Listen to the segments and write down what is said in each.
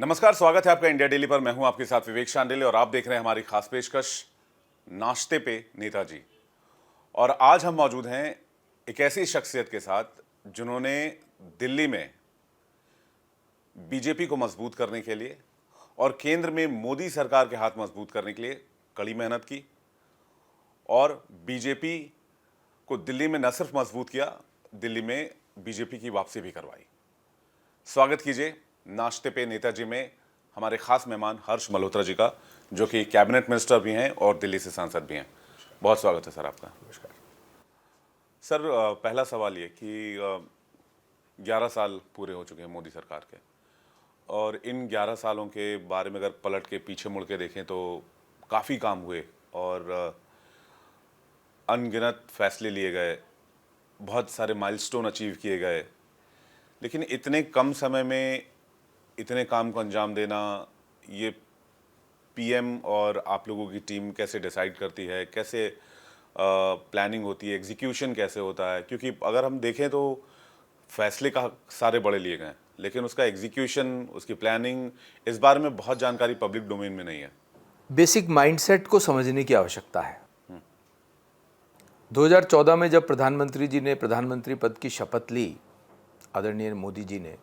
नमस्कार, स्वागत है आपका इंडिया डेली पर। मैं हूं आपके साथ विवेक शांडिल्य और आप देख रहे हैं हमारी खास पेशकश नाश्ते पे नेताजी। और आज हम मौजूद हैं एक ऐसी शख्सियत के साथ जिन्होंने दिल्ली में बीजेपी को मजबूत करने के लिए और केंद्र में मोदी सरकार के हाथ मजबूत करने के लिए कड़ी मेहनत की और बीजेपी को दिल्ली में न सिर्फ मजबूत किया, दिल्ली में बीजेपी की वापसी भी करवाई। स्वागत कीजिए नाश्ते पे नेताजी में हमारे खास मेहमान हर्ष मल्होत्रा जी का, जो कि कैबिनेट मिनिस्टर भी हैं और दिल्ली से सांसद भी हैं। बहुत स्वागत है सर आपका। नमस्कार सर, पहला सवाल ये कि 11 साल पूरे हो चुके हैं मोदी सरकार के, और इन 11 सालों के बारे में अगर पलट के पीछे मुड़ के देखें तो काफ़ी काम हुए और अनगिनत फैसले लिए गए, बहुत सारे माइलस्टोन अचीव किए गए, लेकिन इतने कम समय में इतने काम को अंजाम देना, ये पीएम और आप लोगों की टीम कैसे डिसाइड करती है, कैसे प्लानिंग होती है, एग्जीक्यूशन कैसे होता है? क्योंकि अगर हम देखें तो फैसले का सारे बड़े लिए गए, लेकिन उसका एग्जीक्यूशन, उसकी प्लानिंग, इस बारे में बहुत जानकारी पब्लिक डोमेन में नहीं है। बेसिक माइंडसेट को समझने की आवश्यकता है। 2014 में जब प्रधानमंत्री जी ने प्रधानमंत्री पद की शपथ ली, आदरणीय मोदी जी ने,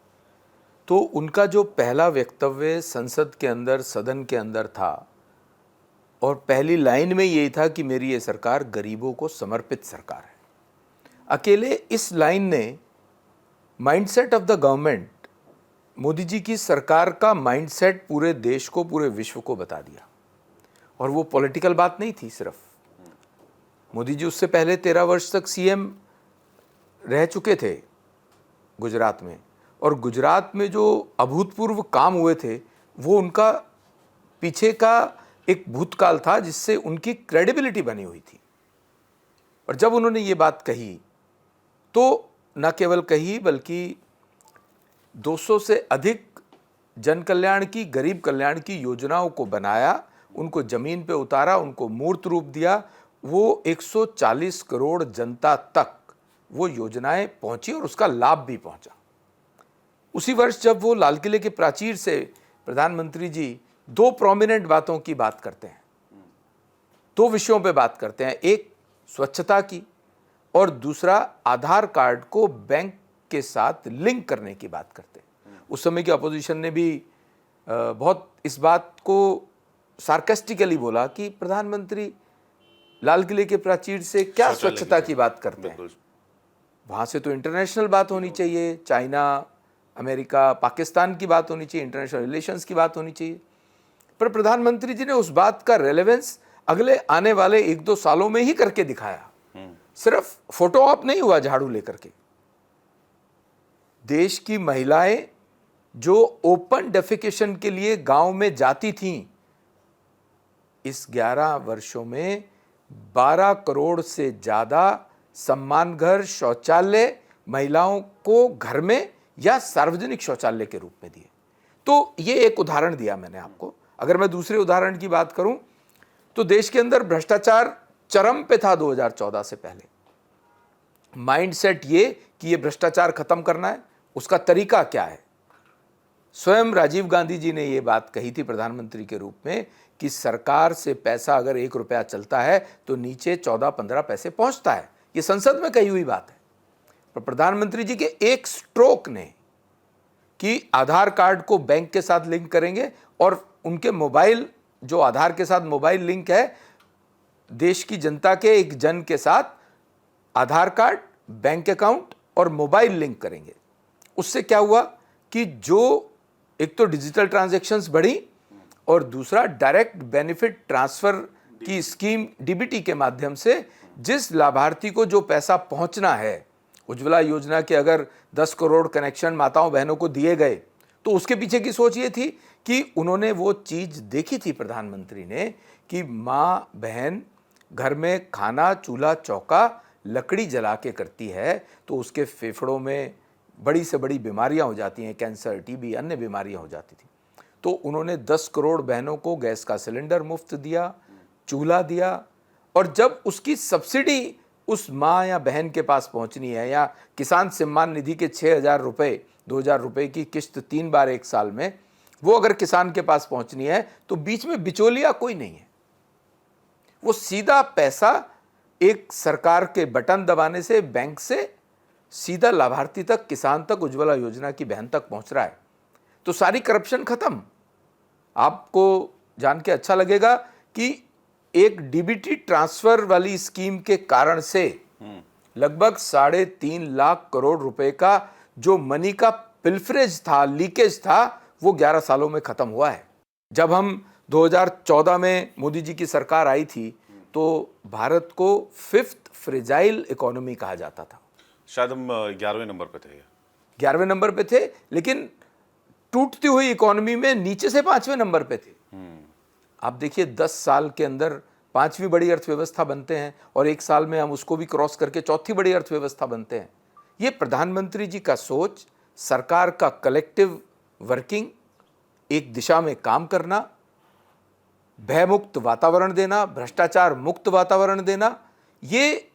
तो उनका जो पहला वक्तव्य संसद के अंदर, सदन के अंदर था, और पहली लाइन में यही था कि मेरी ये सरकार गरीबों को समर्पित सरकार है। अकेले इस लाइन ने mindset of the government, Modi ji की सरकार का माइंडसेट पूरे देश को, पूरे विश्व को बता दिया। और वो पॉलिटिकल बात नहीं थी सिर्फ। मोदी जी उससे पहले 13 वर्ष तक सीएम रह चुके थे गुजरात में, और गुजरात में जो अभूतपूर्व काम हुए थे वो उनका पीछे का एक भूतकाल था जिससे उनकी क्रेडिबिलिटी बनी हुई थी। और जब उन्होंने ये बात कही तो न केवल कही बल्कि 200 से अधिक जन कल्याण की, गरीब कल्याण की योजनाओं को बनाया, उनको जमीन पे उतारा, उनको मूर्त रूप दिया। वो 140 करोड़ जनता तक वो योजनाएं पहुंची और उसका लाभ भी पहुंचा। उसी वर्ष जब वो लाल किले के प्राचीर से प्रधानमंत्री जी 2 प्रोमिनेंट बातों की बात करते हैं, 2 विषयों पे बात करते हैं, एक स्वच्छता की और दूसरा आधार कार्ड को बैंक के साथ लिंक करने की बात करते हैं। उस समय की अपोजिशन ने भी बहुत इस बात को सार्केस्टिकली बोला कि प्रधानमंत्री लाल किले के प्राचीर से क्या स्वच्छता की बात करते हैं, वहाँ से तो इंटरनेशनल बात होनी चाहिए, चाइना, अमेरिका, पाकिस्तान की बात होनी चाहिए, इंटरनेशनल रिलेशंस की बात होनी चाहिए। पर प्रधानमंत्री जी ने उस बात का रेलेवेंस अगले आने वाले 1-2 सालों में ही करके दिखाया। सिर्फ फोटो ऑप नहीं हुआ झाड़ू लेकर के। देश की महिलाएं जो ओपन डेफिकेशन के लिए गांव में जाती थीं, इस 11 वर्षों में 12 करोड़ से ज्यादा सम्मान घर, शौचालय महिलाओं को घर में या सार्वजनिक शौचालय के रूप में दिए। तो ये एक उदाहरण दिया मैंने आपको। अगर मैं दूसरे उदाहरण की बात करूं तो देश के अंदर भ्रष्टाचार चरम पे था 2014 से पहले। माइंडसेट ये कि ये भ्रष्टाचार खत्म करना है, उसका तरीका क्या है? स्वयं राजीव गांधी जी ने ये बात कही थी प्रधानमंत्री के रूप में कि सरकार से पैसा अगर 1 रुपया चलता है तो नीचे 14-15 पैसे पहुंचता है। ये संसद में कही हुई बात है। पर प्रधानमंत्री जी के एक स्ट्रोक ने कि आधार कार्ड को बैंक के साथ लिंक करेंगे और उनके मोबाइल, जो आधार के साथ मोबाइल लिंक है, देश की जनता के एक जन के साथ आधार कार्ड, बैंक अकाउंट और मोबाइल लिंक करेंगे। उससे क्या हुआ कि जो एक तो डिजिटल ट्रांजैक्शंस बढ़ी और दूसरा डायरेक्ट बेनिफिट ट्रांसफर की स्कीम डीबीटी के माध्यम से जिस लाभार्थी को जो पैसा पहुंचना है, उज्ज्वला योजना के अगर 10 करोड़ कनेक्शन माताओं बहनों को दिए गए तो उसके पीछे की सोच ये थी कि उन्होंने वो चीज़ देखी थी प्रधानमंत्री ने कि माँ बहन घर में खाना चूल्हा चौका लकड़ी जला के करती है तो उसके फेफड़ों में बड़ी से बड़ी बीमारियां हो जाती हैं, कैंसर, टीबी, अन्य बीमारियां हो जाती थी। तो उन्होंने 10 करोड़ बहनों को गैस का सिलेंडर मुफ्त दिया, चूल्हा दिया, और जब उसकी सब्सिडी उस माँ या बहन के पास पहुंचनी है, या किसान सम्मान निधि के 6,000 रुपये, 2,000 रुपये की किस्त 3 बार एक साल में, वो अगर किसान के पास पहुंचनी है तो बीच में बिचौलिया कोई नहीं है, वो सीधा पैसा एक सरकार के बटन दबाने से बैंक से सीधा लाभार्थी तक, किसान तक, उज्ज्वला योजना की बहन तक पहुंच रहा है। तो सारी करप्शन खत्म। आपको जान के अच्छा लगेगा कि एक डीबीटी ट्रांसफर वाली स्कीम के कारण से लगभग 3.5 लाख करोड़ रुपए का जो मनी का पिल्फरेज था, लीकेज था, वो 11 सालों में खत्म हुआ है। जब हम 2014 में मोदी जी की सरकार आई थी तो भारत को 5th फ्रेजाइल इकोनॉमी कहा जाता था। शायद हम 11वें नंबर पे थे। 11वें नंबर पे थे, लेकिन टूटती हुई इकोनॉमी में नीचे से 5वें नंबर पे थे। आप देखिए 10 साल के अंदर 5वीं बड़ी अर्थव्यवस्था बनते हैं और 1 साल में हम उसको भी क्रॉस करके 4थी बड़ी अर्थव्यवस्था बनते हैं। ये प्रधानमंत्री जी का सोच, सरकार का कलेक्टिव वर्किंग, एक दिशा में काम करना, भयमुक्त वातावरण देना, भ्रष्टाचार मुक्त वातावरण देना, ये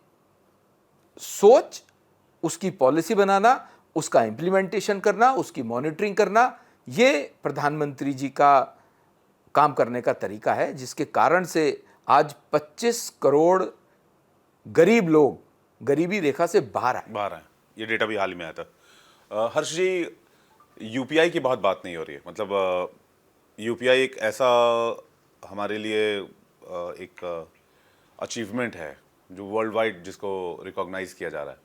सोच, उसकी पॉलिसी बनाना, उसका इम्प्लीमेंटेशन करना, उसकी मॉनिटरिंग करना, ये प्रधानमंत्री जी का काम करने का तरीका है, जिसके कारण से आज 25 करोड़ गरीब लोग गरीबी रेखा से बाहर आए। ये डेटा भी हाल ही में आया था। हर्ष जी, यूपीआई की बहुत बात नहीं हो रही है। मतलब यूपीआई एक ऐसा हमारे लिए एक अचीवमेंट है जो वर्ल्ड वाइड जिसको रिकॉग्नाइज किया जा रहा है।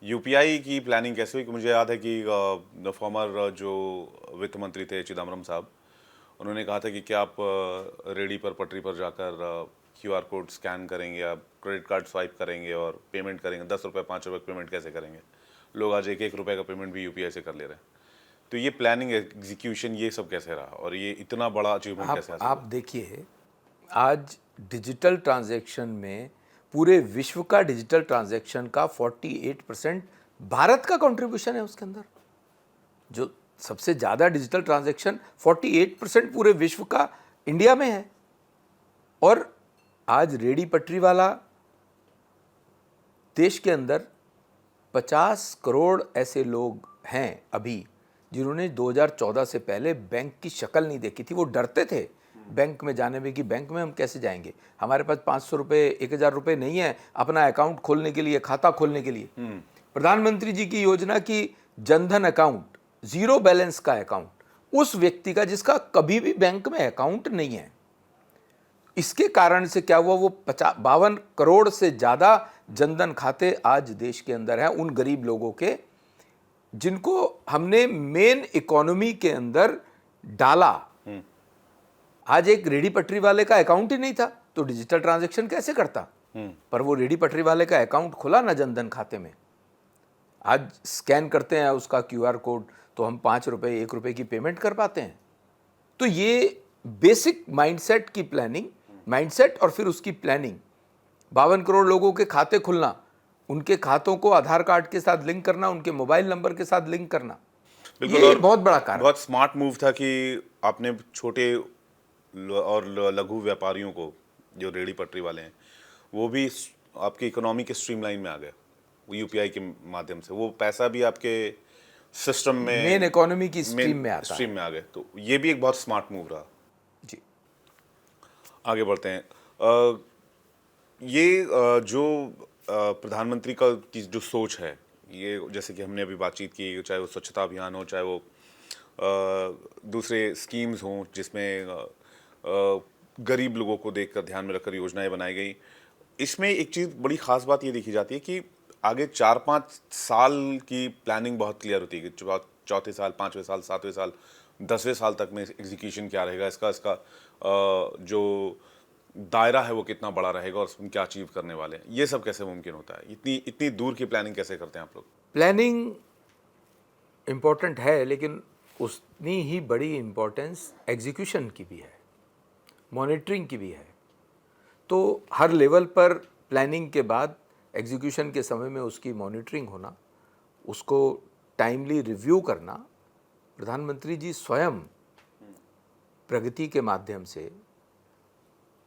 यूपीआई की प्लानिंग कैसे हुई? कि मुझे याद है कि फॉर्मर जो वित्त मंत्री थे चिदम्बरम साहब, उन्होंने कहा था कि क्या आप रेडी पर, पटरी पर जाकर क्यूआर कोड स्कैन करेंगे, आप क्रेडिट कार्ड स्वाइप करेंगे और पेमेंट करेंगे, 10 रुपये 5 रुपये पेमेंट कैसे करेंगे? लोग आज 1-1 रुपये का पेमेंट भी यूपीआई से कर ले रहे हैं। तो ये प्लानिंग, एग्जीक्यूशन, ये सब कैसे रहा और ये इतना बड़ा अचीवमेंट कैसे हासिल? आप देखिए, आज डिजिटल ट्रांजैक्शन में पूरे विश्व का डिजिटल ट्रांजैक्शन का 48% भारत का कंट्रीब्यूशन है। उसके अंदर जो सबसे ज़्यादा डिजिटल ट्रांजैक्शन 48% पूरे विश्व का इंडिया में है। और आज रेडी पटरी वाला देश के अंदर 50 करोड़ ऐसे लोग हैं अभी जिन्होंने 2014 से पहले बैंक की शक्ल नहीं देखी थी। वो डरते थे बैंक में जाने में कि बैंक में हम कैसे जाएंगे, हमारे पास 500 रुपये, 1000 रुपये नहीं है अपना अकाउंट खोलने के लिए, खाता खोलने के लिए। प्रधानमंत्री जी की योजना की जनधन अकाउंट, जीरो बैलेंस का अकाउंट, उस व्यक्ति का जिसका कभी भी बैंक में अकाउंट नहीं है। इसके कारण से क्या हुआ, वो 52 करोड़ से ज़्यादा जनधन खाते आज देश के अंदर हैं, उन गरीब लोगों के जिनको हमने मेन इकोनॉमी के अंदर डाला। आज एक रेडी पटरी वाले का अकाउंट ही नहीं था तो डिजिटल ट्रांजैक्शन कैसे करता? पर वो रेडी पटरी वाले का अकाउंट खुला ना जनधन खाते में, आज स्कैन करते हैं उसका क्यूआर कोड तो हम 5 रुपये 1 रुपये की पेमेंट कर पाते हैं। तो ये बेसिक माइंडसेट की प्लानिंग, माइंडसेट और फिर उसकी प्लानिंग, 52 करोड़ लोगों के खाते खुलना, उनके खातों को आधार कार्ड के साथ लिंक करना, उनके मोबाइल नंबर के साथ लिंक करना, ये बहुत बड़ा कार्य, बहुत स्मार्ट मूव था कि आपने छोटे और लघु व्यापारियों को, जो रेडी पटरी वाले हैं, वो भी आपकी इकोनॉमी के स्ट्रीमलाइन में आ गए वो यूपीआई के माध्यम से। वो पैसा भी आपके सिस्टम में, मेन इकोनॉमी की स्ट्रीम में आता है, स्ट्रीम में आ गए। तो ये भी एक बहुत स्मार्ट मूव रहा जी। आगे बढ़ते हैं। ये जो प्रधानमंत्री का की जो सोच है, ये जैसे कि हमने अभी बातचीत की, चाहे वो स्वच्छता अभियान हो, चाहे वो दूसरे स्कीम्स हों जिसमें गरीब लोगों को देखकर, ध्यान में रखकर योजनाएं बनाई गई, इसमें एक चीज़ बड़ी ख़ास बात ये देखी जाती है कि आगे 4-5 साल की प्लानिंग बहुत क्लियर होती है कि चौथे साल, 5वें साल, 7वें साल, 10वें साल तक में एग्जीक्यूशन क्या रहेगा, इसका जो दायरा है वो कितना बड़ा रहेगा और उसमें क्या अचीव करने वाले हैं। ये सब कैसे मुमकिन होता है? इतनी दूर की प्लानिंग कैसे करते हैं आप लोग? प्लानिंग इम्पोर्टेंट है, लेकिन उतनी ही बड़ी इम्पोर्टेंस एग्जीक्यूशन की भी है, मॉनिटरिंग की भी है। तो हर लेवल पर प्लानिंग के बाद एग्जीक्यूशन के समय में उसकी मॉनिटरिंग होना, उसको टाइमली रिव्यू करना, प्रधानमंत्री जी स्वयं प्रगति के माध्यम से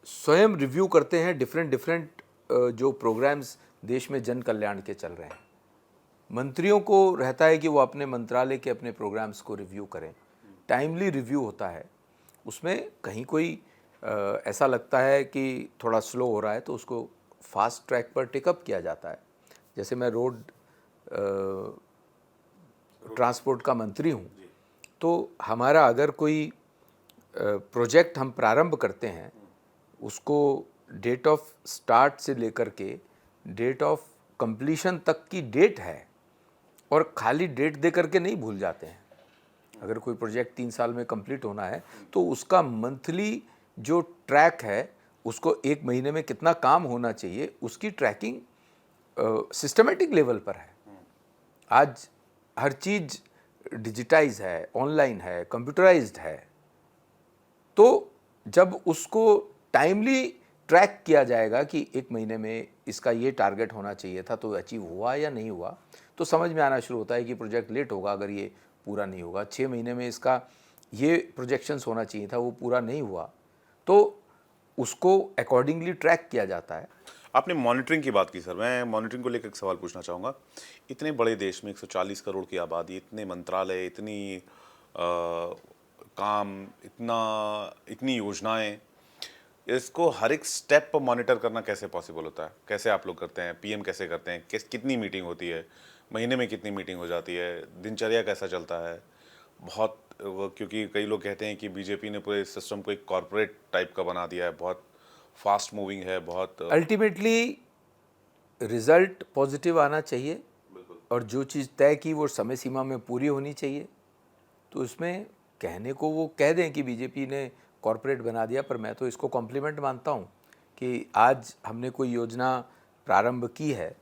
स्वयं रिव्यू करते हैं डिफरेंट जो प्रोग्राम्स देश में जन कल्याण के चल रहे हैं। मंत्रियों को रहता है कि वो अपने मंत्रालय के अपने प्रोग्राम्स को रिव्यू करें, टाइमली रिव्यू होता है उसमें कहीं कोई ऐसा लगता है कि थोड़ा स्लो हो रहा है तो उसको फास्ट ट्रैक पर टेकअप किया जाता है। जैसे मैं रोड ट्रांसपोर्ट का मंत्री हूँ, तो हमारा अगर कोई प्रोजेक्ट हम प्रारंभ करते हैं, उसको डेट ऑफ स्टार्ट से लेकर के डेट ऑफ कंप्लीशन तक की डेट है, और खाली डेट दे करके नहीं भूल जाते हैं। अगर कोई प्रोजेक्ट 3 साल में कंप्लीट होना है तो उसका मंथली जो ट्रैक है, उसको 1 महीने में कितना काम होना चाहिए, उसकी ट्रैकिंग सिस्टमेटिक लेवल पर है। आज हर चीज़ डिजिटाइज है, ऑनलाइन है, कंप्यूटराइज्ड है, तो जब उसको टाइमली ट्रैक किया जाएगा कि 1 महीने में इसका ये टारगेट होना चाहिए था तो अचीव हुआ या नहीं हुआ, तो समझ में आना शुरू होता है कि प्रोजेक्ट लेट होगा अगर ये पूरा नहीं होगा। 6 महीने में इसका ये प्रोजेक्शंस होना चाहिए था, वो पूरा नहीं हुआ, तो उसको अकॉर्डिंगली ट्रैक किया जाता है। आपने मॉनिटरिंग की बात की सर, मैं मॉनिटरिंग को लेकर एक सवाल पूछना चाहूँगा। इतने बड़े देश में 140 करोड़ की आबादी, इतने मंत्रालय, इतनी काम, इतनी योजनाएं, इसको हर एक स्टेप पर मॉनिटर करना कैसे पॉसिबल होता है? कैसे आप लोग करते हैं? पीएम कैसे करते हैं? कितनी मीटिंग होती है? महीने में कितनी मीटिंग हो जाती है? दिनचर्या कैसा चलता है? बहुत क्योंकि कई लोग कहते हैं कि बीजेपी ने पूरे सिस्टम को एक कॉर्पोरेट टाइप का बना दिया है, बहुत फास्ट मूविंग है, बहुत अल्टीमेटली रिजल्ट पॉजिटिव आना चाहिए, और जो चीज़ तय की वो समय सीमा में पूरी होनी चाहिए। तो इसमें कहने को वो कह दें कि बीजेपी ने कॉर्पोरेट बना दिया, पर मैं तो इसको कॉम्प्लीमेंट मानता हूँ कि आज हमने कोई योजना प्रारंभ की है,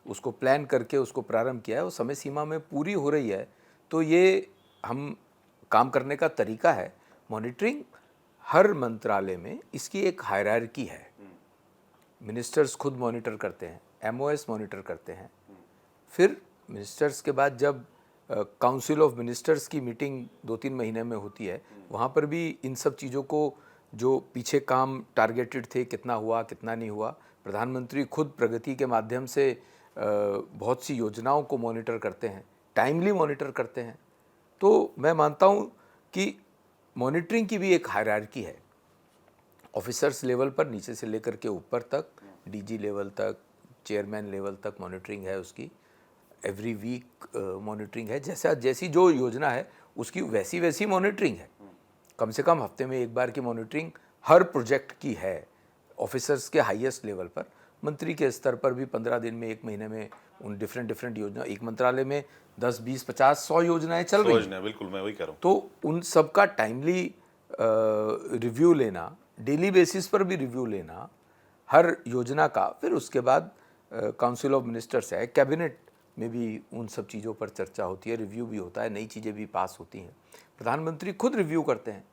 उसको प्लान करके उसको प्रारंभ किया है, वो समय सीमा में पूरी हो रही है, तो ये हम काम करने का तरीका है। मॉनिटरिंग हर मंत्रालय में इसकी एक हायरार्की है। मिनिस्टर्स खुद मॉनिटर करते हैं, एमओएस मॉनिटर करते हैं, फिर मिनिस्टर्स के बाद जब काउंसिल ऑफ मिनिस्टर्स की मीटिंग 2-3 महीने में होती है, वहाँ पर भी इन सब चीज़ों को, जो पीछे काम टारगेटेड थे, कितना हुआ कितना नहीं हुआ, प्रधानमंत्री खुद प्रगति के माध्यम से बहुत सी योजनाओं को मॉनिटर करते हैं, टाइमली मॉनिटर करते हैं। तो मैं मानता हूँ कि मॉनिटरिंग की भी एक हायरार्की है। ऑफिसर्स लेवल पर नीचे से लेकर के ऊपर तक, डीजी लेवल तक, चेयरमैन लेवल तक मॉनिटरिंग है उसकी। एवरी वीक मॉनिटरिंग है, जैसी जो योजना है उसकी वैसी मॉनिटरिंग है। कम से कम हफ्ते में एक बार की मॉनिटरिंग हर प्रोजेक्ट की है, ऑफिसर्स के हाईएस्ट लेवल पर। मंत्री के स्तर पर भी 15 दिन में, 1 महीने में उन डिफरेंट योजना, एक मंत्रालय में 10, 20, 50, 100 योजनाएं चल रही हैं। बिल्कुल, मैं वही कह रहा हूँ। तो उन सब का टाइमली रिव्यू लेना, डेली बेसिस पर भी रिव्यू लेना हर योजना का, फिर उसके बाद काउंसिल ऑफ मिनिस्टर्स है, कैबिनेट में भी उन सब चीज़ों पर चर्चा होती है, रिव्यू भी होता है, नई चीज़ें भी पास होती हैं। प्रधानमंत्री खुद रिव्यू करते हैं।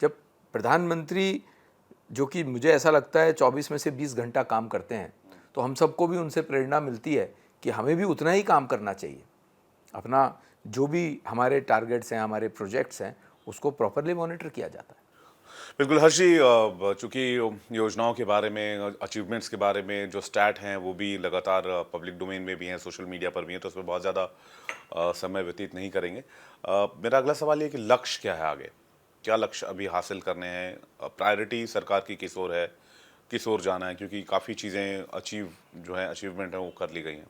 जब प्रधानमंत्री, जो कि मुझे ऐसा लगता है 24 में से 20 घंटा काम करते हैं, तो हम सबको भी उनसे प्रेरणा मिलती है कि हमें भी उतना ही काम करना चाहिए। अपना जो भी हमारे टारगेट्स हैं, हमारे प्रोजेक्ट्स हैं, उसको प्रॉपरली मॉनिटर किया जाता है। बिल्कुल हर्ष जी, चूंकि योजनाओं के बारे में, अचीवमेंट्स के बारे में जो स्टैट हैं वो भी लगातार पब्लिक डोमेन में भी हैं, सोशल मीडिया पर भी हैं, तो उसमें बहुत ज़्यादा समय व्यतीत नहीं करेंगे। मेरा अगला सवाल ये कि लक्ष्य क्या है आगे? क्या लक्ष्य अभी हासिल करने हैं? प्रायोरिटी सरकार की किस ओर है, किस ओर जाना है? क्योंकि काफ़ी चीज़ें अचीवमेंट हैं वो कर ली गई हैं।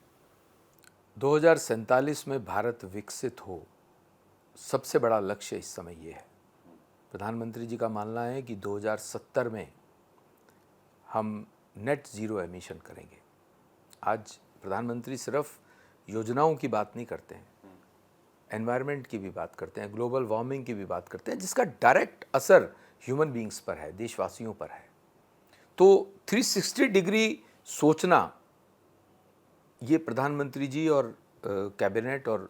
2047 में भारत विकसित हो, सबसे बड़ा लक्ष्य इस समय ये है। प्रधानमंत्री जी का मानना है कि 2070 में हम नेट ज़ीरो एमिशन करेंगे। आज प्रधानमंत्री सिर्फ योजनाओं की बात नहीं करते हैं, एनवायरनमेंट की भी बात करते हैं, ग्लोबल वार्मिंग की भी बात करते हैं, जिसका डायरेक्ट असर ह्यूमन बींग्स पर है, देशवासियों पर है। तो 360 डिग्री सोचना, ये प्रधानमंत्री जी और कैबिनेट और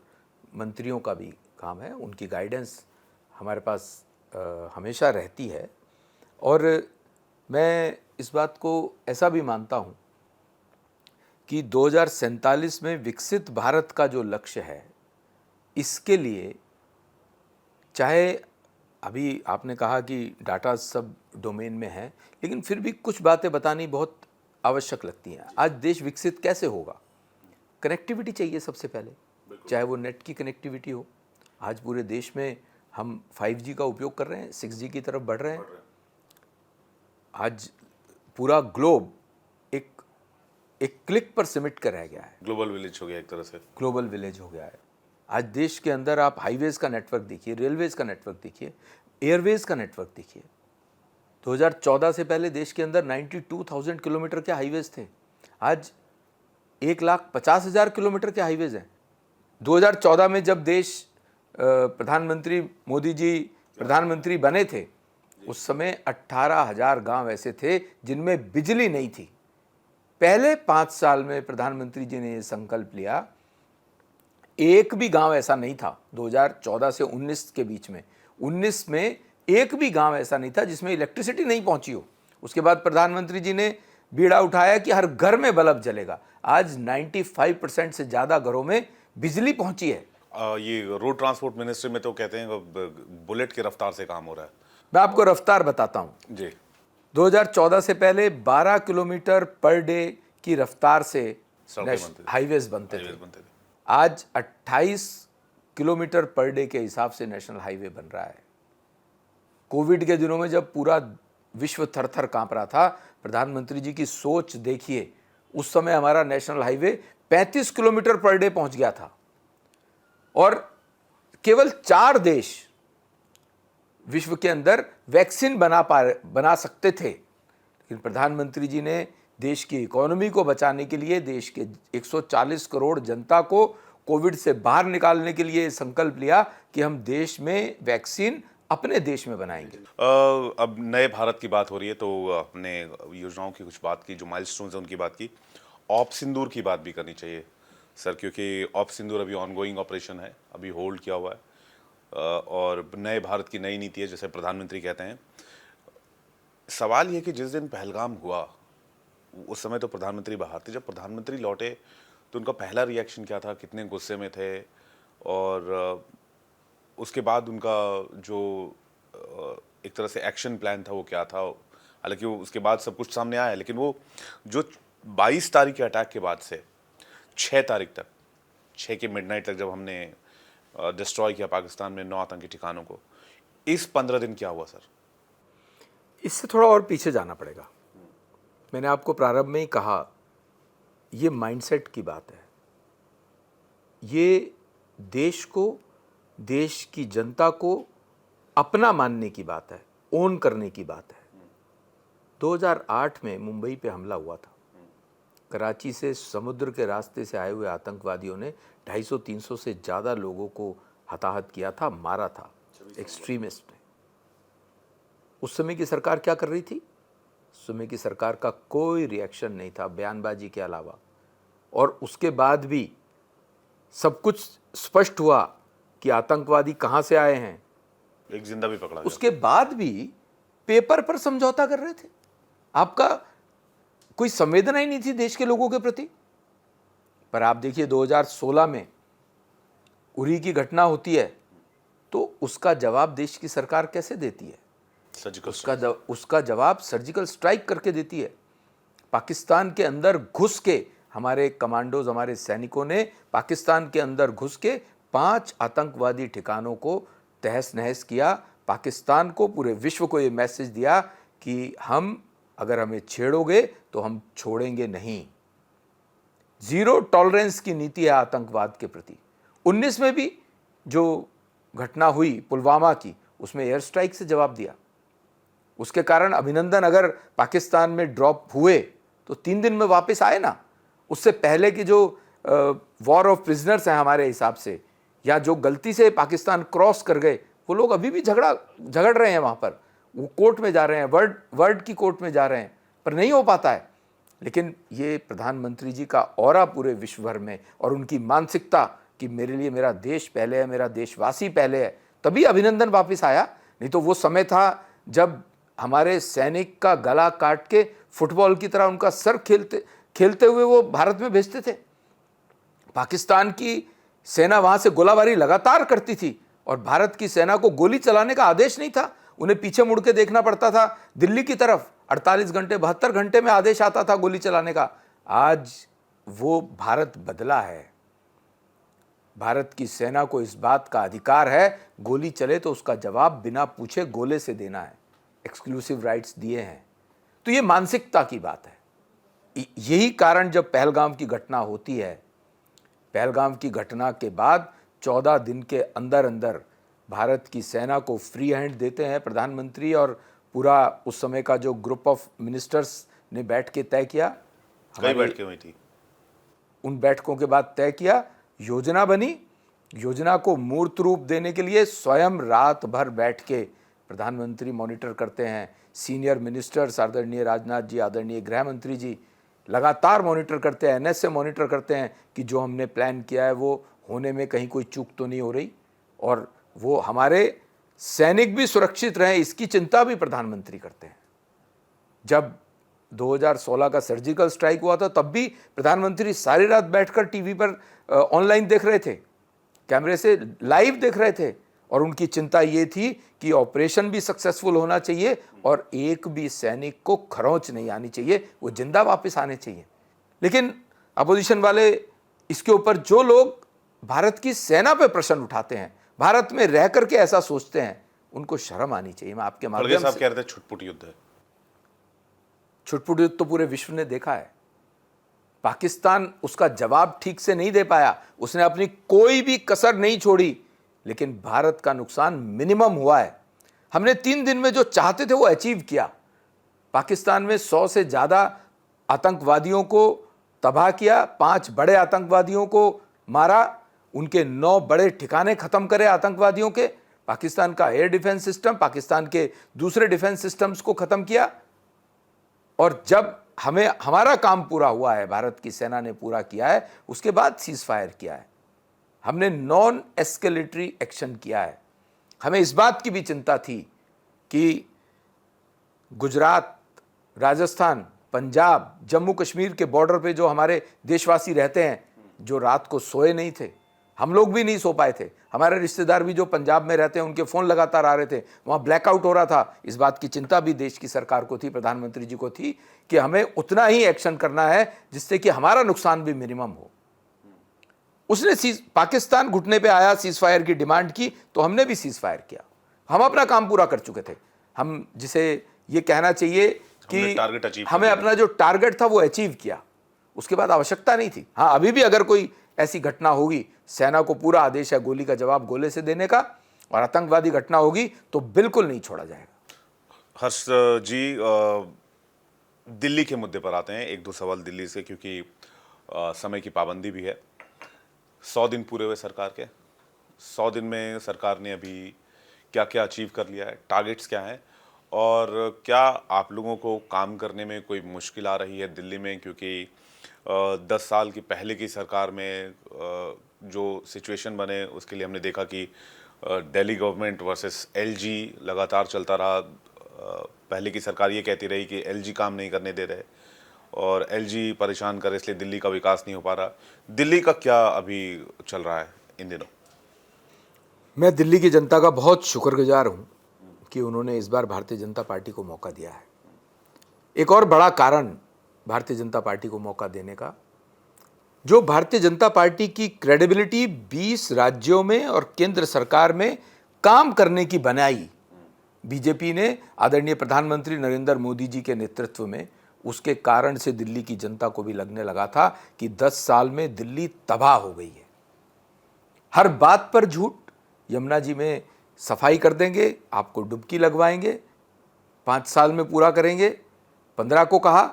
मंत्रियों का भी काम है। उनकी गाइडेंस हमारे पास हमेशा रहती है, और मैं इस बात को ऐसा भी मानता हूँ कि 2047 में विकसित भारत का जो लक्ष्य है, इसके लिए चाहे अभी आपने कहा कि डाटा सब डोमेन में है, लेकिन फिर भी कुछ बातें बतानी बहुत आवश्यक लगती हैं। आज देश विकसित कैसे होगा? कनेक्टिविटी चाहिए सबसे पहले, चाहे वो नेट की कनेक्टिविटी हो। आज पूरे देश में हम 5G का उपयोग कर रहे हैं, 6G की तरफ बढ़ रहे हैं। आज पूरा ग्लोब एक क्लिक पर सिमट कर रह गया है, ग्लोबल विलेज हो गया एक तरह से। ग्लोबल विलेज हो गया है। आज देश के अंदर आप हाईवेज का नेटवर्क देखिए, रेलवेज का नेटवर्क देखिए, एयरवेज का नेटवर्क देखिए। 2014 से पहले देश के अंदर 92,000 किलोमीटर के हाईवेज थे, आज 1,50,000 किलोमीटर के हाईवेज हैं। 2014 में जब देश प्रधानमंत्री मोदी जी प्रधानमंत्री बने थे, उस समय 18,000 गांव ऐसे थे जिनमें बिजली नहीं थी। पहले 5 साल में प्रधानमंत्री जी ने ये संकल्प लिया, एक भी गांव ऐसा नहीं था 2014 से 19 के बीच में, 19 में एक भी गांव ऐसा नहीं था जिसमें इलेक्ट्रिसिटी नहीं पहुंची हो। उसके बाद प्रधानमंत्री जी ने बीड़ा उठाया कि हर घर में बल्ब जलेगा। आज 95% से ज़्यादा घरों में बिजली पहुंची है। ये रोड ट्रांसपोर्ट मिनिस्ट्री में तो कहते हैं बुलेट की रफ्तार से काम हो रहा है। मैं आपको रफ्तार बताता हूं जी। 2014 से पहले 12 किलोमीटर पर डे की रफ्तार से हाईवेज बनते थे। आज 28 किलोमीटर पर डे के हिसाब से नेशनल हाईवे बन रहा है। कोविड के दिनों में जब पूरा विश्व थर-थर कांप रहा था, प्रधानमंत्री जी की सोच देखिए, उस समय हमारा national highway 35 kilometre per day पहुंच गया था और केवल 4 देश विश्व के अंदर वैक्सीन बना सकते थे। लेकिन प्रधानमंत्री जी ने देश की इकोनॉमी को बचाने के लिए, देश के 140 करोड़ जनता को कोविड से बाहर निकालने के लिए संकल्प लिया कि हम देश में वैक्सीन अपने देश में बनाएंगे। अब नए भारत की बात हो रही है तो अपने योजनाओं की कुछ बात की, जो माइलस्टोन्स हैं उनकी बात की। ऑप सिंदूर की बात भी करनी चाहिए सर, क्योंकि ऑप सिंदूर अभी ऑनगोइंग ऑपरेशन है, अभी होल्ड किया हुआ है और नए भारत की नई नीति है जैसे प्रधानमंत्री कहते हैं। सवाल ये कि जिस दिन पहलगाम हुआ उस समय तो प्रधानमंत्री बाहर थे, जब प्रधानमंत्री लौटे तो उनका पहला रिएक्शन क्या था, कितने गुस्से में थे और उसके बाद उनका जो एक तरह से एक्शन प्लान था वो क्या था? हालांकि वो उसके बाद सब कुछ सामने आया, लेकिन वो जो 22 तारीख के अटैक के बाद से 6 तारीख तक, 6 के मिडनाइट तक जब हमने डिस्ट्रॉय किया पाकिस्तान में 9 आतंकी ठिकानों को, इस 15 दिन क्या हुआ सर? इससे थोड़ा और पीछे जाना पड़ेगा। मैंने आपको प्रारंभ में ही कहा, ये माइंडसेट की बात है, ये देश को, देश की जनता को अपना मानने की बात है, ओन करने की बात है। 2008 में मुंबई पे हमला हुआ था। कराची से समुद्र के रास्ते से आए हुए आतंकवादियों ने 250-300 से ज़्यादा लोगों को हताहत किया था, मारा था एक्सट्रीमिस्ट ने। उस समय की सरकार क्या कर रही थी? उस समय की सरकार का कोई रिएक्शन नहीं था बयानबाजी के अलावा, और उसके बाद भी सब कुछ स्पष्ट हुआ कि आतंकवादी कहाँ से आए हैं। एक जिंदा भी पकड़ा गया। उसके बाद भी पेपर पर समझौता कर रहे थे। आपका कोई संवेदना ही नहीं थी देश के लोगों के प्रति। पर आप देखिए 2016 में उरी की घटना होती है तो उसका जवाब देश की सरकार कैसे देती है? उसका जवाब सर्जिकल स्ट्राइक करके देती है। पाकिस्तान के अंदर घुस के हमारे कमांडोज, हमारे सैनिकों ने पाकिस्तान के अंदर घुस के 5 आतंकवादी ठिकानों को तहस नहस किया। पाकिस्तान को, पूरे विश्व को ये मैसेज दिया कि हम, अगर हमें छेड़ोगे तो हम छोड़ेंगे नहीं। जीरो टॉलरेंस की नीति है आतंकवाद के प्रति। 19 में भी जो घटना हुई पुलवामा की, उसमें एयर स्ट्राइक से जवाब दिया। उसके कारण अभिनंदन अगर पाकिस्तान में ड्रॉप हुए तो 3 दिन में वापस आए ना। उससे पहले की जो वॉर ऑफ प्रिजनर्स हैं हमारे हिसाब से, या जो गलती से पाकिस्तान क्रॉस कर गए, वो लोग अभी भी झगड़ रहे हैं वहाँ पर। वो कोर्ट में जा रहे हैं, वर्ल्ड की कोर्ट में जा रहे हैं, पर नहीं हो पाता है। लेकिन ये प्रधानमंत्री जी का ऑरा पूरे विश्व भर में, और उनकी मानसिकता कि मेरे लिए मेरा देश पहले है, मेरा देशवासी पहले है, तभी अभिनंदन वापस आया। नहीं तो वो समय था जब हमारे सैनिक का गला काट के फुटबॉल की तरह उनका सर खेलते हुए वो भारत में भेजते थे। पाकिस्तान की सेना वहाँ से गोलाबारी लगातार करती थी और भारत की सेना को गोली चलाने का आदेश नहीं था। उन्हें पीछे मुड़ के देखना पड़ता था दिल्ली की तरफ। 48 घंटे 72 घंटे में आदेश आता था गोली चलाने का। आज वो भारत बदला है। भारत की सेना को इस बात का अधिकार है, गोली चले तो उसका जवाब बिना पूछे गोले से देना है, एक्सक्लूसिव राइट्स दिए हैं। तो ये मानसिकता की बात है। यही कारण जब पहलगाम की घटना होती है, पहलगाम की घटना के बाद 14 दिन के अंदर अंदर भारत की सेना को फ्री हैंड देते हैं प्रधानमंत्री, और पूरा उस समय का जो ग्रुप ऑफ मिनिस्टर्स ने बैठ के तय किया, कई बैठकें हुई थी, उन बैठकों के बाद तय किया, योजना बनी। योजना को मूर्त रूप देने के लिए स्वयं रात भर बैठ के प्रधानमंत्री मॉनिटर करते हैं, सीनियर मिनिस्टर्स आदरणीय राजनाथ जी, आदरणीय गृह मंत्री जी लगातार मॉनिटर करते हैं, एनएस से मॉनिटर करते हैं कि जो हमने प्लान किया है वो होने में कहीं कोई चूक तो नहीं हो रही, और वो हमारे सैनिक भी सुरक्षित रहें इसकी चिंता भी प्रधानमंत्री करते हैं। जब 2016 का सर्जिकल स्ट्राइक हुआ था तब भी प्रधानमंत्री सारी रात बैठकर टीवी पर ऑनलाइन देख रहे थे, कैमरे से लाइव देख रहे थे, और उनकी चिंता ये थी कि ऑपरेशन भी सक्सेसफुल होना चाहिए और एक भी सैनिक को खरोंच नहीं आनी चाहिए, वो जिंदा वापस आने चाहिए। लेकिन अपोजिशन वाले इसके ऊपर जो लोग भारत की सेना पे प्रश्न उठाते हैं, भारत में रह करके ऐसा सोचते हैं, उनको शर्म आनी चाहिए। मैं आपके खड़गे माध्यम साहब से, कह रहे थे छुटपुट युद्ध है। छुटपुट युद्ध तो पूरे विश्व ने देखा है। पाकिस्तान उसका जवाब ठीक से नहीं दे पाया, उसने अपनी कोई भी कसर नहीं छोड़ी, लेकिन भारत का नुकसान मिनिमम हुआ है। हमने 3 दिन में जो चाहते थे वो अचीव किया। पाकिस्तान में 100 से ज़्यादा आतंकवादियों को तबाह किया, 5 बड़े आतंकवादियों को मारा, उनके 9 बड़े ठिकाने खत्म करे आतंकवादियों के, पाकिस्तान का एयर डिफेंस सिस्टम, पाकिस्तान के दूसरे डिफेंस सिस्टम्स को खत्म किया। और जब हमारा काम पूरा हुआ है, भारत की सेना ने पूरा किया है, उसके बाद सीज फायर किया है, हमने नॉन एस्केलेटरी एक्शन किया है। हमें इस बात की भी चिंता थी कि गुजरात, राजस्थान, पंजाब, जम्मू कश्मीर के बॉर्डर पे जो हमारे देशवासी रहते हैं, जो रात को सोए नहीं थे, हम लोग भी नहीं सो पाए थे, हमारे रिश्तेदार भी जो पंजाब में रहते हैं उनके फ़ोन लगातार आ रहे थे, वहाँ ब्लैकआउट हो रहा था। इस बात की चिंता भी देश की सरकार को थी, प्रधानमंत्री जी को थी कि हमें उतना ही एक्शन करना है जिससे कि हमारा नुकसान भी मिनिमम हो। उसने पाकिस्तान घुटने पे आया, सीज फायर की डिमांड की, तो हमने भी सीज फायर किया। हम अपना काम पूरा कर चुके थे। हम जिसे ये कहना चाहिए कि हमें अपना जो टारगेट था वो अचीव किया, उसके बाद आवश्यकता नहीं थी। हाँ, अभी भी अगर कोई ऐसी घटना होगी, सेना को पूरा आदेश है गोली का जवाब गोले से देने का, और आतंकवादी घटना होगी तो बिल्कुल नहीं छोड़ा जाएगा। हर्ष जी, दिल्ली के मुद्दे पर आते हैं, 1-2 सवाल दिल्ली से, क्योंकि समय की पाबंदी भी है। 100 दिन पूरे हुए सरकार के, 100 दिन में सरकार ने अभी क्या क्या अचीव कर लिया है, टारगेट्स क्या हैं, और क्या आप लोगों को काम करने में कोई मुश्किल आ रही है दिल्ली में? क्योंकि 10 साल की पहले की सरकार में जो सिचुएशन बने उसके लिए हमने देखा कि दिल्ली गवर्नमेंट वर्सेस एलजी लगातार चलता रहा। पहले की सरकार ये कहती रही कि एलजी काम नहीं करने दे रहे और एलजी परेशान करे, इसलिए दिल्ली का विकास नहीं हो पा रहा। दिल्ली का क्या अभी चल रहा है इन दिनों? मैं दिल्ली की जनता का बहुत शुक्रगुजार हूँ कि उन्होंने इस बार भारतीय जनता पार्टी को मौका दिया है। एक और बड़ा कारण भारतीय जनता पार्टी को मौका देने का, जो भारतीय जनता पार्टी की क्रेडिबिलिटी 20 राज्यों में और केंद्र सरकार में काम करने की बनाई बीजेपी ने आदरणीय प्रधानमंत्री नरेंद्र मोदी जी के नेतृत्व में, उसके कारण से दिल्ली की जनता को भी लगने लगा था कि 10 साल में दिल्ली तबाह हो गई है। हर बात पर झूठ, यमुना जी में सफाई कर देंगे, आपको डुबकी लगवाएंगे, 5 साल में पूरा करेंगे, 15 को कहा,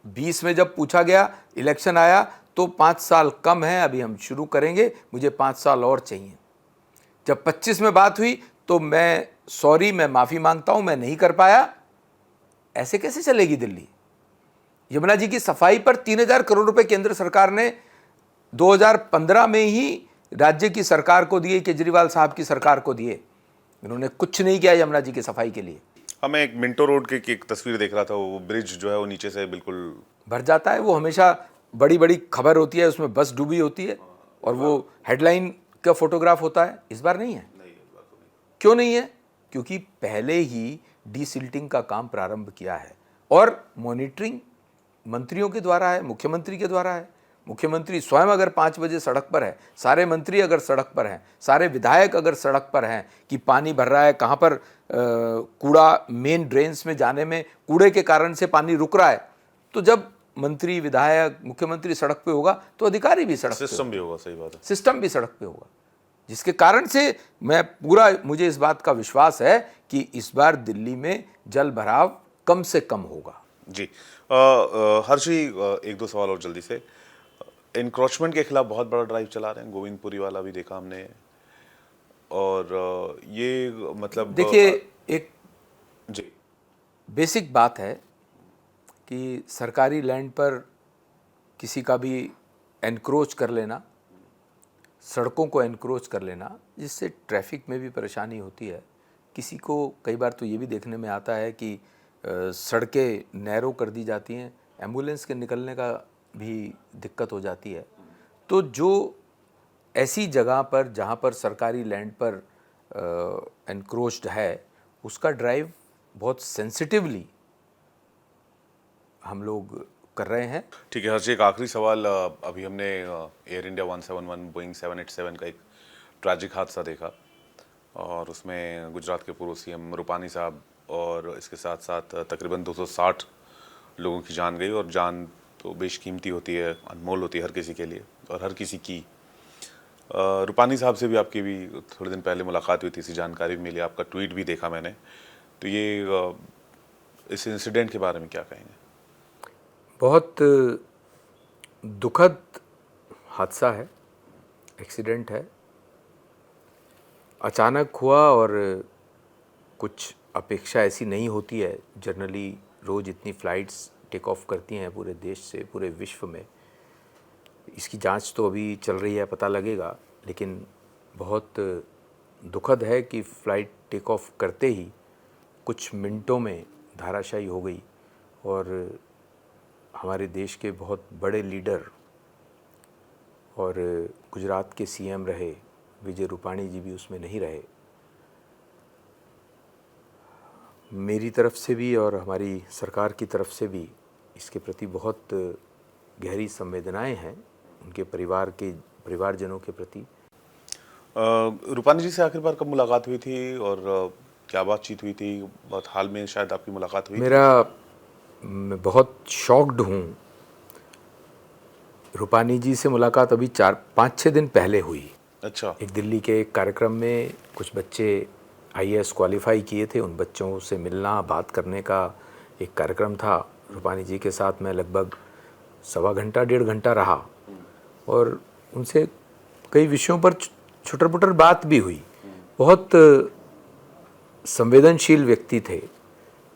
20 में जब पूछा गया, इलेक्शन आया तो 5 साल कम है, अभी हम शुरू करेंगे, मुझे 5 साल और चाहिए। जब 25 में बात हुई तो मैं माफ़ी मांगता हूं, मैं नहीं कर पाया। ऐसे कैसे चलेगी दिल्ली? यमुना जी की सफाई पर 3000 करोड़ रुपए केंद्र सरकार ने 2015 में ही राज्य की सरकार को दिए, केजरीवाल साहब की सरकार को दिए। इन्होंने कुछ नहीं किया यमुना जी की सफाई के लिए। हमें एक मिंटो रोड की एक तस्वीर देख रहा था, वो ब्रिज जो है वो नीचे से बिल्कुल भर जाता है। वो हमेशा बड़ी बड़ी खबर होती है, उसमें बस डूबी होती है और वो हेडलाइन का फोटोग्राफ होता है। इस बार नहीं है। क्यों नहीं है? क्योंकि पहले ही डीसिल्टिंग का काम प्रारंभ किया है और मॉनिटरिंग मंत्रियों के द्वारा है, मुख्यमंत्री के द्वारा है। मुख्यमंत्री स्वयं अगर 5 बजे सड़क पर है, सारे मंत्री अगर सड़क पर हैं, सारे विधायक अगर सड़क पर हैं कि पानी भर रहा है, कहाँ पर कूड़ा मेन ड्रेन्स में जाने में कूड़े के कारण से पानी रुक रहा है, तो जब मंत्री, विधायक, मुख्यमंत्री सड़क पे होगा तो अधिकारी भी सड़क पे सिस्टम भी होगा, सही बात है। सिस्टम भी सड़क पे होगा, जिसके कारण से मुझे इस बात का विश्वास है कि इस बार दिल्ली में जल भराव कम से कम होगा। जी हर्ष जी, एक दो सवाल और जल्दी से। इंक्रोचमेंट के खिलाफ बहुत बड़ा ड्राइव चला रहे हैं, गोविंदपुरी वाला भी देखा हमने, और ये मतलब देखिए, एक जी बेसिक बात है कि सरकारी लैंड पर किसी का भी एनक्रोच कर लेना, सड़कों को एनक्रोच कर लेना, जिससे ट्रैफिक में भी परेशानी होती है। किसी को कई बार तो ये भी देखने में आता है कि सड़कें नैरो कर दी जाती हैं, एम्बुलेंस के निकलने का भी दिक्कत हो जाती है। तो जो ऐसी जगह पर जहाँ पर सरकारी लैंड पर एनक्रोच्ड है, उसका ड्राइव बहुत सेंसिटिवली हम लोग कर रहे हैं। ठीक है हर्ष जी, एक आखिरी सवाल। अभी हमने एयर इंडिया 171 बोइंग 787 का एक ट्रैजिक हादसा देखा, और उसमें गुजरात के पूर्व सीएम रूपानी साहब और इसके साथ साथ तकरीबन 260 लोगों की जान गई, और जान तो बेशकीमती होती है, अनमोल होती है हर किसी के लिए और हर किसी की। रूपानी साहब से भी आपकी भी थोड़े दिन पहले मुलाकात हुई थी, इसी जानकारी भी मिली, आपका ट्वीट भी देखा मैंने। तो ये इस इंसिडेंट के बारे में क्या कहेंगे? बहुत दुखद हादसा है, एक्सीडेंट है, अचानक हुआ और कुछ अपेक्षा ऐसी नहीं होती है। जनरली रोज़ इतनी फ़्लाइट्स टेक ऑफ करती हैं पूरे देश से, पूरे विश्व में। इसकी जांच तो अभी चल रही है, पता लगेगा, लेकिन बहुत दुखद है कि फ़्लाइट टेक ऑफ करते ही कुछ मिनटों में धराशायी हो गई, और हमारे देश के बहुत बड़े लीडर और गुजरात के सीएम रहे विजय रूपाणी जी भी उसमें नहीं रहे। मेरी तरफ से भी और हमारी सरकार की तरफ से भी इसके प्रति बहुत गहरी संवेदनाएं हैं, उनके परिवारजनों के प्रति। रूपानी जी से आखिर बार कब मुलाकात हुई थी, और क्या बातचीत हुई थी? बहुत हाल में शायद आपकी मुलाकात हुई मैं बहुत शॉक्ड हूँ। रूपानी जी से मुलाकात अभी 4-5-6 दिन पहले हुई। अच्छा। एक दिल्ली के एक कार्यक्रम में कुछ बच्चे आईएएस क्वालिफाई किए थे, उन बच्चों से मिलना, बात करने का एक कार्यक्रम था। रूपानी जी के साथ मैं लगभग 1.25 घंटा 1.5 घंटा रहा, और उनसे कई विषयों पर छुटर-पुटर बात भी हुई। बहुत संवेदनशील व्यक्ति थे,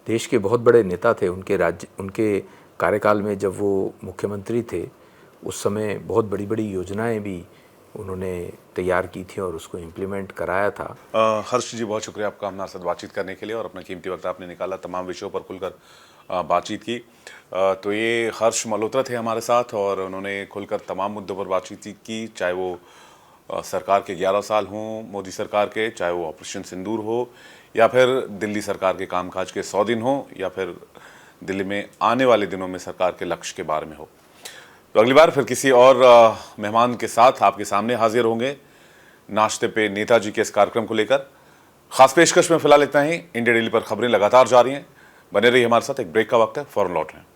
देश के बहुत बड़े नेता थे। उनके कार्यकाल में जब वो मुख्यमंत्री थे, उस समय बहुत बड़ी बड़ी योजनाएं भी उन्होंने तैयार की थी और उसको इम्प्लीमेंट कराया था। हर्ष जी, बहुत शुक्रिया आपका हमारे साथ बातचीत करने के लिए, और अपना कीमती वक्त आपने निकाला, तमाम विषयों पर खुलकर बातचीत की। तो ये हर्ष मल्होत्रा थे हमारे साथ, और उन्होंने खुलकर तमाम मुद्दों पर बातचीत की, चाहे वो सरकार के 11 साल हों मोदी सरकार के, चाहे वो ऑपरेशन सिंदूर हो, या फिर दिल्ली सरकार के कामकाज के 100 दिन हो, या फिर दिल्ली में आने वाले दिनों में सरकार के लक्ष्य के बारे में हो। तो अगली बार फिर किसी और मेहमान के साथ आपके सामने हाजिर होंगे नाश्ते पे नेताजी के इस कार्यक्रम को लेकर। खास पेशकश में फिलहाल इतना ही। इंडिया डेली पर खबरें लगातार जारी हैं, बने रहिए हमारे साथ। एक ब्रेक का वक्त है, फौरन लौट रहे हैं।